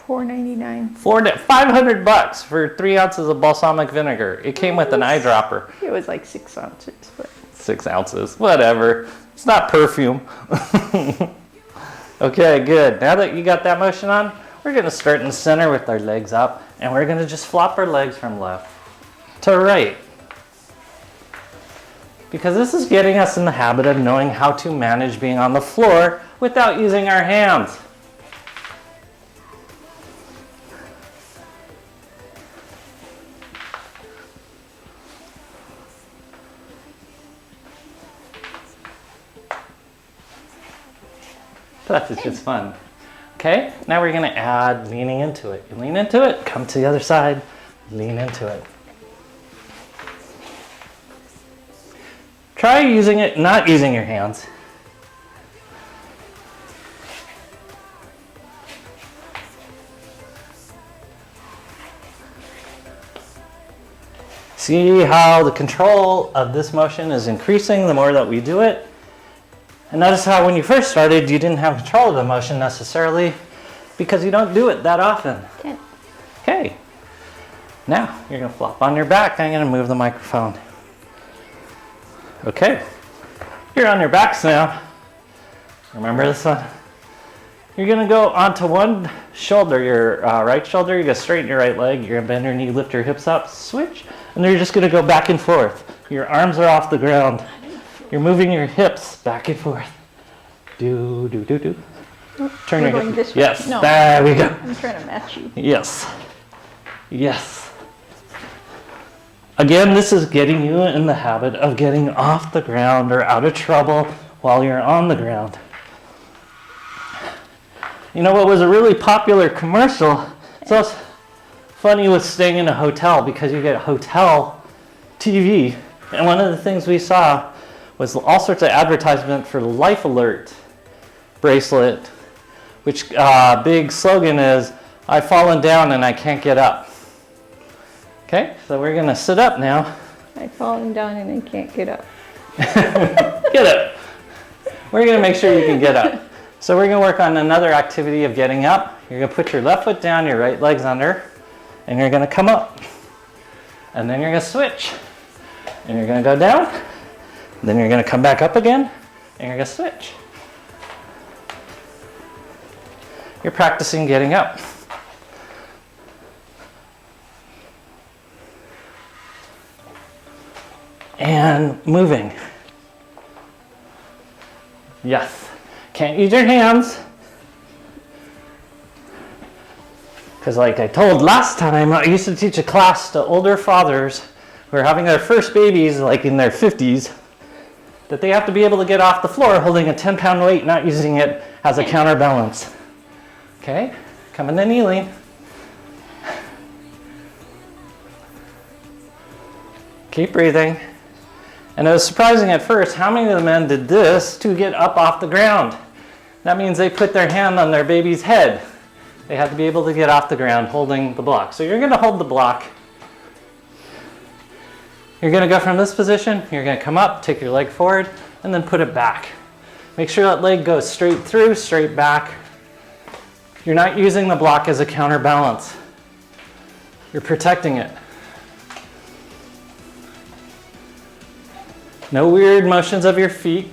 $4.99. $500 for 3 ounces of balsamic vinegar. It came with an eyedropper. It was like 6 ounces, but 6 ounces, whatever. It's not perfume. Okay, good. Now that you got that motion on, we're gonna start in the center with our legs up, and we're gonna just flop our legs from left to right. Because this is getting us in the habit of knowing how to manage being on the floor without using our hands. That's just fun. Okay, now we're gonna add leaning into it. You lean into it, come to the other side, lean into it. Try using it, not using your hands. See how the control of this motion is increasing the more that we do it. And notice how when you first started, you didn't have control of the motion necessarily because you don't do it that often. Okay. Now you're gonna flop on your back. I'm gonna move the microphone. Okay. You're on your backs now. Remember this one? You're gonna go onto one shoulder, your right shoulder. You're gonna straighten your right leg. You're gonna bend your knee, lift your hips up, switch. And then you're just gonna go back and forth. Your arms are off the ground. You're moving your hips back and forth. Do, do, do, do. Turn your hips. This way. Yes, No, there we go. I'm trying to match you. Yes. Yes. Again, this is getting you in the habit of getting off the ground or out of trouble while you're on the ground. You know what was a really popular commercial? So it's funny with staying in a hotel because you get hotel TV. And one of the things we saw was all sorts of advertisement for the Life Alert bracelet, which big slogan is, I've fallen down and I can't get up. Okay, so we're gonna sit up now. I've fallen down and I can't get up. Get up. We're gonna make sure you can get up. So we're gonna work on another activity of getting up. You're gonna put your left foot down, your right leg's under, and you're gonna come up. And then you're gonna switch. And you're gonna go down, then you're gonna come back up again, and you're gonna switch. You're practicing getting up. And moving. Yes. Can't use your hands. Because like I told last time, I used to teach a class to older fathers who are having their first babies like in their 50s, that they have to be able to get off the floor holding a 10-pound weight, not using it as a counterbalance. Okay, coming to kneeling. Keep breathing. And it was surprising at first how many of the men did this to get up off the ground. That means they put their hand on their baby's head. They had to be able to get off the ground holding the block. So you're gonna hold the block. You're gonna go from this position, you're gonna come up, take your leg forward, and then put it back. Make sure that leg goes straight through, straight back. You're not using the block as a counterbalance. You're protecting it. No weird motions of your feet.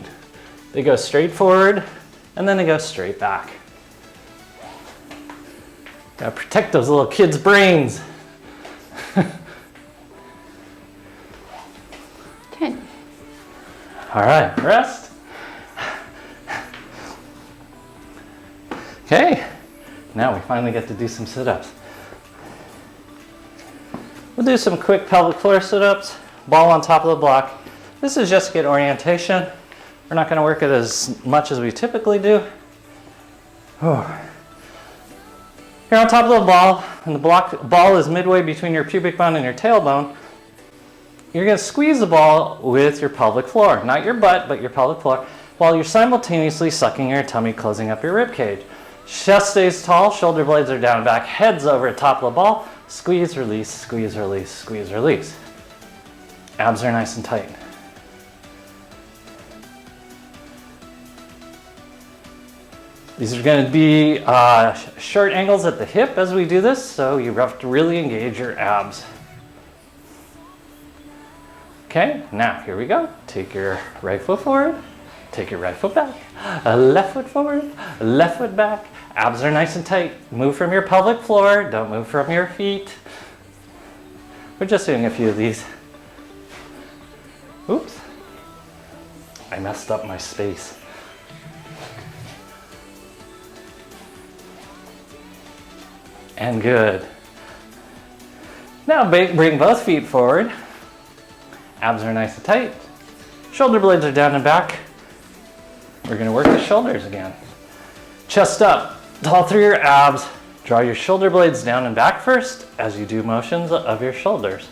They go straight forward and then they go straight back. Gotta protect those little kids' brains. 10. All right, rest. Okay, now we finally get to do some sit-ups. We'll do some quick pelvic floor sit-ups, ball on top of the block. This is just to get orientation. We're not going to work it as much as we typically do. Oh. You're on top of the ball, and the ball is midway between your pubic bone and your tailbone. You're going to squeeze the ball with your pelvic floor, not your butt, but your pelvic floor, while you're simultaneously sucking your tummy, closing up your rib cage. Chest stays tall, shoulder blades are down and back, head's over top of the ball. Squeeze, release, squeeze, release, squeeze, release. Abs are nice and tight. These are going to be short angles at the hip as we do this, so you have to really engage your abs. Okay, now here we go. Take your right foot forward, take your right foot back, left foot forward, left foot back. Abs are nice and tight. Move from your pelvic floor, don't move from your feet. We're just doing a few of these. Oops, I messed up my space. And good. Now bring both feet forward. Abs are nice and tight. Shoulder blades are down and back. We're going to work the shoulders again. Chest up, tall through your abs. Draw your shoulder blades down and back first as you do motions of your shoulders.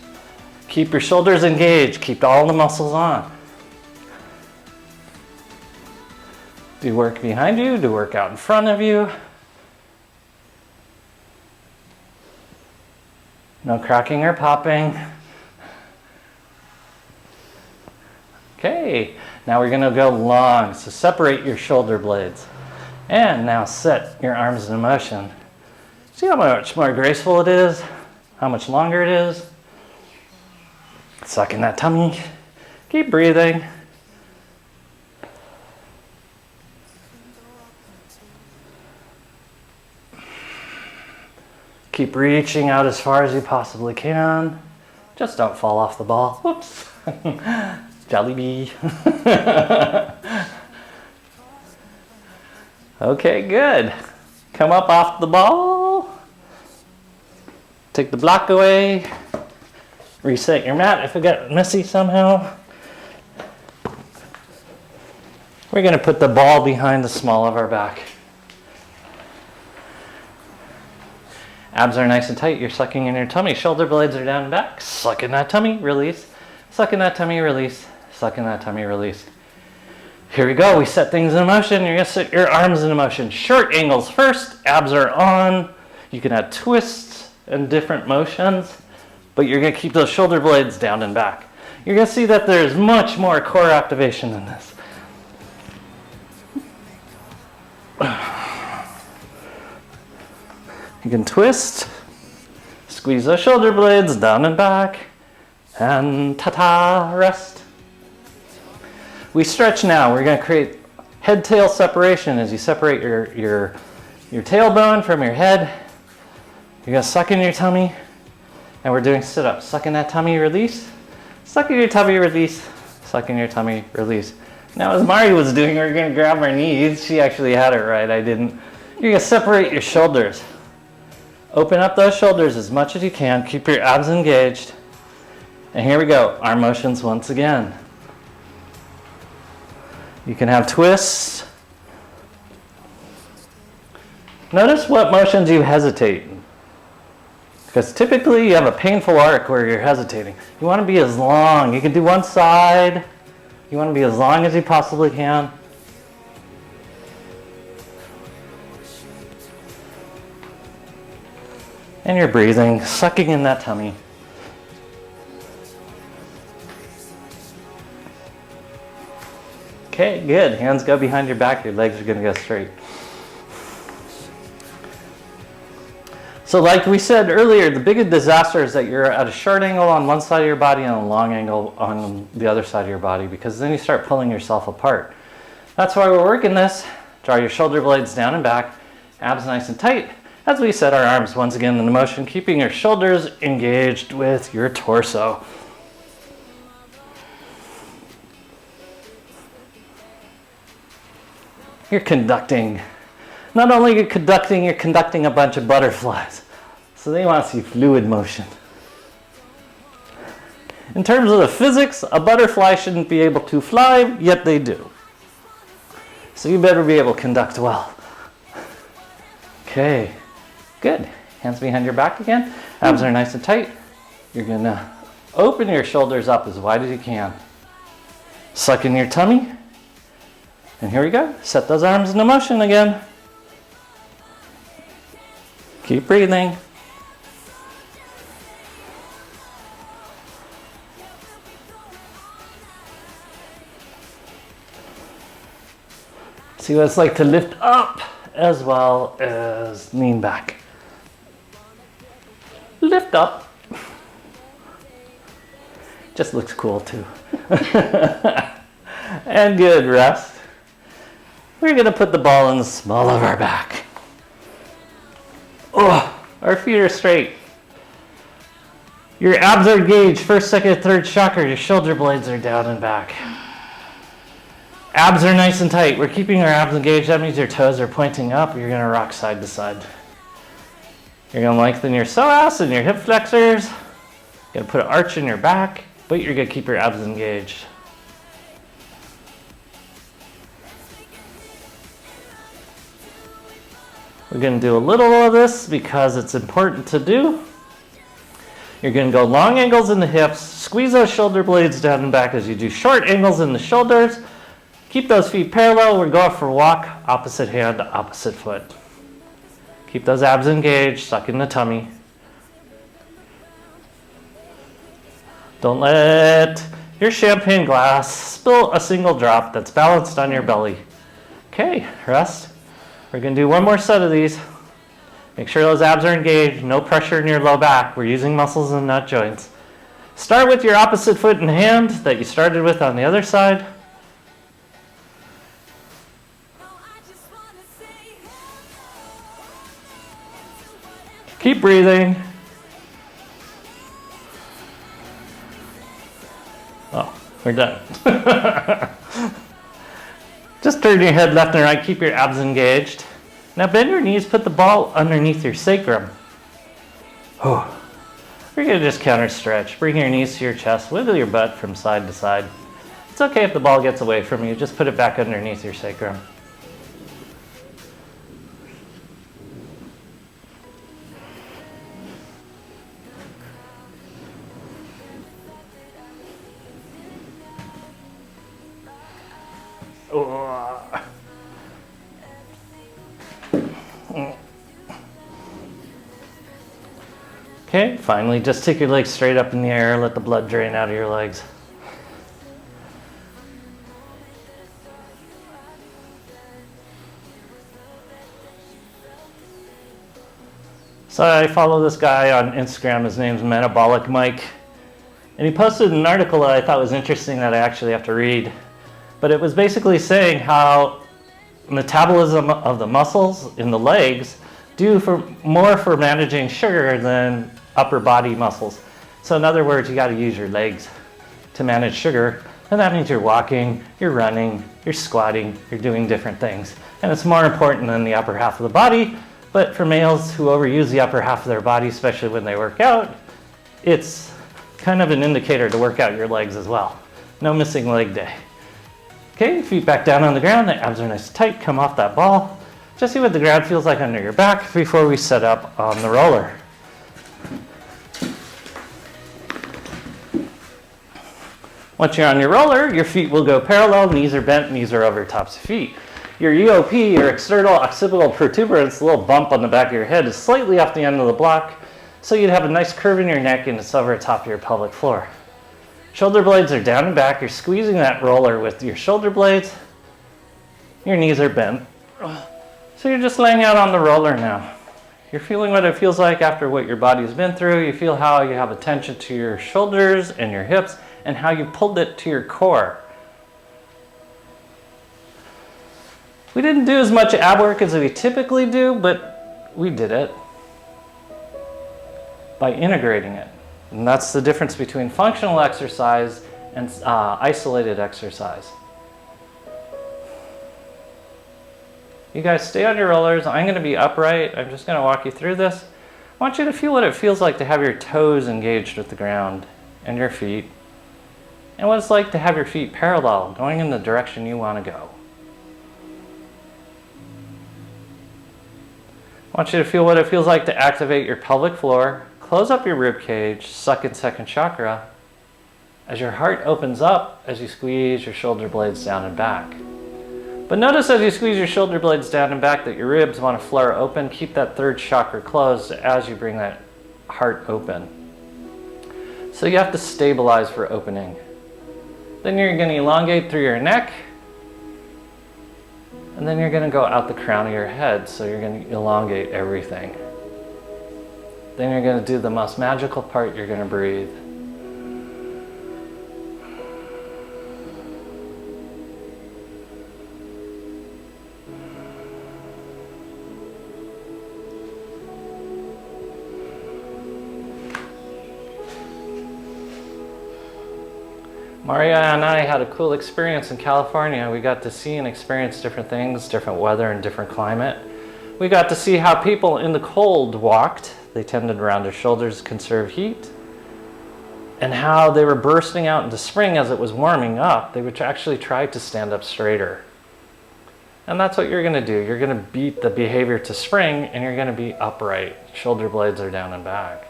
Keep your shoulders engaged. Keep all the muscles on. Do work behind you. Do work out in front of you. No cracking or popping. Okay, now we're gonna go long. So separate your shoulder blades. And now set your arms in motion. See how much more graceful it is? How much longer it is? Suck in that tummy. Keep breathing. Keep reaching out as far as you possibly can. Just don't fall off the ball. Whoops. Jollibee. Okay, good. Come up off the ball. Take the block away. Reset your mat if it got messy somehow. We're going to put the ball behind the small of our back. Abs are nice and tight. You're sucking in your tummy. Shoulder blades are down and back. Suck in that tummy, release. Suck in that tummy, release. Suck in that tummy, release. Here we go. We set things in motion. You're going to set your arms in motion. Short angles first. Abs are on. You can add twists and different motions, but you're going to keep those shoulder blades down and back. You're going to see that there's much more core activation in this. You can twist, squeeze those shoulder blades down and back, and ta-ta, rest. We stretch now. We're going to create head-tail separation as you separate your tailbone from your head. You're going to suck in your tummy, and we're doing sit-ups. Suck in that tummy, release. Suck in your tummy, release. Suck in your tummy, release. Now, as Mari was doing, we're going to grab our knees. She actually had it right. I didn't. You're going to separate your shoulders. Open up those shoulders as much as you can. Keep your abs engaged. And here we go. Arm motions once again. You can have twists. Notice what motions you hesitate. Because typically you have a painful arc where you're hesitating. You want to be as long. You can do one side. You want to be as long as you possibly can. And you're breathing, sucking in that tummy. Okay, good. Hands go behind your back. Your legs are going to go straight. So like we said earlier, the biggest disaster is that you're at a short angle on one side of your body and a long angle on the other side of your body, because then you start pulling yourself apart. That's why we're working this. Draw your shoulder blades down and back, abs nice and tight. As we set our arms once again in motion, keeping your shoulders engaged with your torso. You're conducting. Not only you're conducting a bunch of butterflies. So they want to see fluid motion. In terms of the physics, a butterfly shouldn't be able to fly, yet they do. So you better be able to conduct well. Okay, good. Hands behind your back again. Abs are nice and tight. You're gonna open your shoulders up as wide as you can. Suck in your tummy. And here we go. Set those arms into motion again. Keep breathing. See what it's like to lift up as well as lean back. Lift up. Just looks cool too. And good, rest. We're going to put the ball in the small of our back. Oh, our feet are straight. Your abs are engaged. First, second, third chakra. Your shoulder blades are down and back. Abs are nice and tight. We're keeping our abs engaged. That means your toes are pointing up. You're going to rock side to side. You're going to lengthen your psoas and your hip flexors. You're going to put an arch in your back, but you're going to keep your abs engaged. We're going to do a little of this because it's important to do. You're going to go long angles in the hips, squeeze those shoulder blades down and back as you do short angles in the shoulders. Keep those feet parallel. We're going for a walk, opposite hand, opposite foot. Keep those abs engaged, suck in the tummy. Don't let your champagne glass spill a single drop that's balanced on your belly. Okay, rest. We're going to do one more set of these. Make sure those abs are engaged, no pressure in your low back. We're using muscles and not joints. Start with your opposite foot and hand that you started with on the other side. Keep breathing. Oh, we're done. Just turn your head left and right, keep your abs engaged. Now bend your knees, put the ball underneath your sacrum. Oh. We're going to just counter stretch. Bring your knees to your chest, wiggle your butt from side to side. It's okay if the ball gets away from you, just put it back underneath your sacrum. Okay, finally, just take your legs straight up in the air, let the blood drain out of your legs. So I follow this guy on Instagram, his name's Metabolic Mike, and he posted an article that I thought was interesting that I actually have to read. But it was basically saying how metabolism of the muscles in the legs do more for managing sugar than upper body muscles. So in other words, you got to use your legs to manage sugar, and that means you're walking, you're running, you're squatting, you're doing different things. And it's more important than the upper half of the body, but for males who overuse the upper half of their body, especially when they work out, it's kind of an indicator to work out your legs as well. No missing leg day. Okay, feet back down on the ground, the abs are nice and tight, come off that ball. Just see what the ground feels like under your back before we set up on the roller. Once you're on your roller, your feet will go parallel, knees are bent, knees are over tops of feet. Your EOP, your external occipital protuberance, the little bump on the back of your head, is slightly off the end of the block, so you'd have a nice curve in your neck and it's over the top of your pelvic floor. Shoulder blades are down and back, you're squeezing that roller with your shoulder blades, your knees are bent. So you're just laying out on the roller now. You're feeling what it feels like after what your body's been through. You feel how you have attention to your shoulders and your hips and how you pulled it to your core. We didn't do as much ab work as we typically do, but we did it by integrating it. And that's the difference between functional exercise and isolated exercise. You guys stay on your rollers. I'm going to be upright. I'm just going to walk you through this. I want you to feel what it feels like to have your toes engaged with the ground and your feet, and what it's like to have your feet parallel, going in the direction you want to go. I want you to feel what it feels like to activate your pelvic floor, close up your rib cage, suck in second chakra, as your heart opens up as you squeeze your shoulder blades down and back. But notice as you squeeze your shoulder blades down and back that your ribs want to flare open. Keep that third chakra closed as you bring that heart open. So you have to stabilize for opening. Then you're going to elongate through your neck. And then you're going to go out the crown of your head, so you're going to elongate everything. Then you're going to do the most magical part, you're going to breathe. Maria and I had a cool experience in California. We got to see and experience different things, different weather and different climate. We got to see how people in the cold walked. They tended around their shoulders to conserve heat. And how they were bursting out into spring as it was warming up. They would actually try to stand up straighter. And that's what you're going to do. You're going to beat the behavior to spring and you're going to be upright. Shoulder blades are down and back.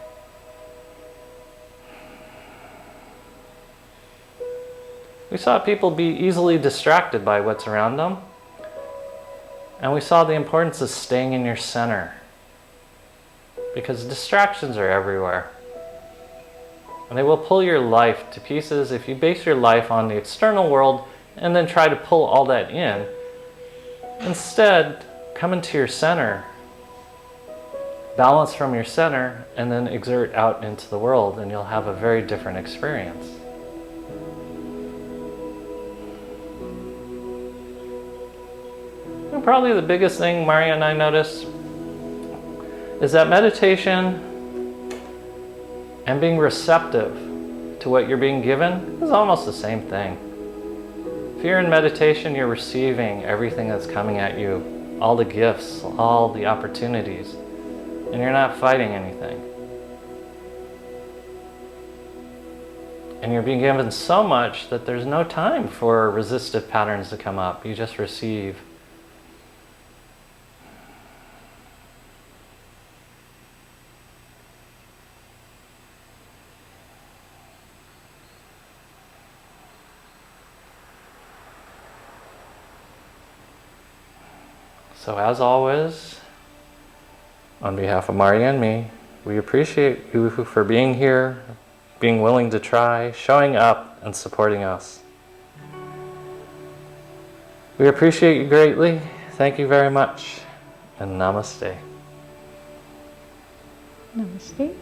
We saw people be easily distracted by what's around them. And we saw the importance of staying in your center. Because distractions are everywhere. And they will pull your life to pieces if you base your life on the external world and then try to pull all that in. Instead, come into your center. Balance from your center and then exert out into the world and you'll have a very different experience. And probably the biggest thing Maria and I noticed is that meditation and being receptive to what you're being given is almost the same thing. If you're in meditation, you're receiving everything that's coming at you, all the gifts, all the opportunities, and you're not fighting anything. And you're being given so much that there's no time for resistive patterns to come up. You just receive. So as always, on behalf of Maria and me, we appreciate you for being here, being willing to try, showing up, and supporting us. We appreciate you greatly. Thank you very much, and namaste. Namaste.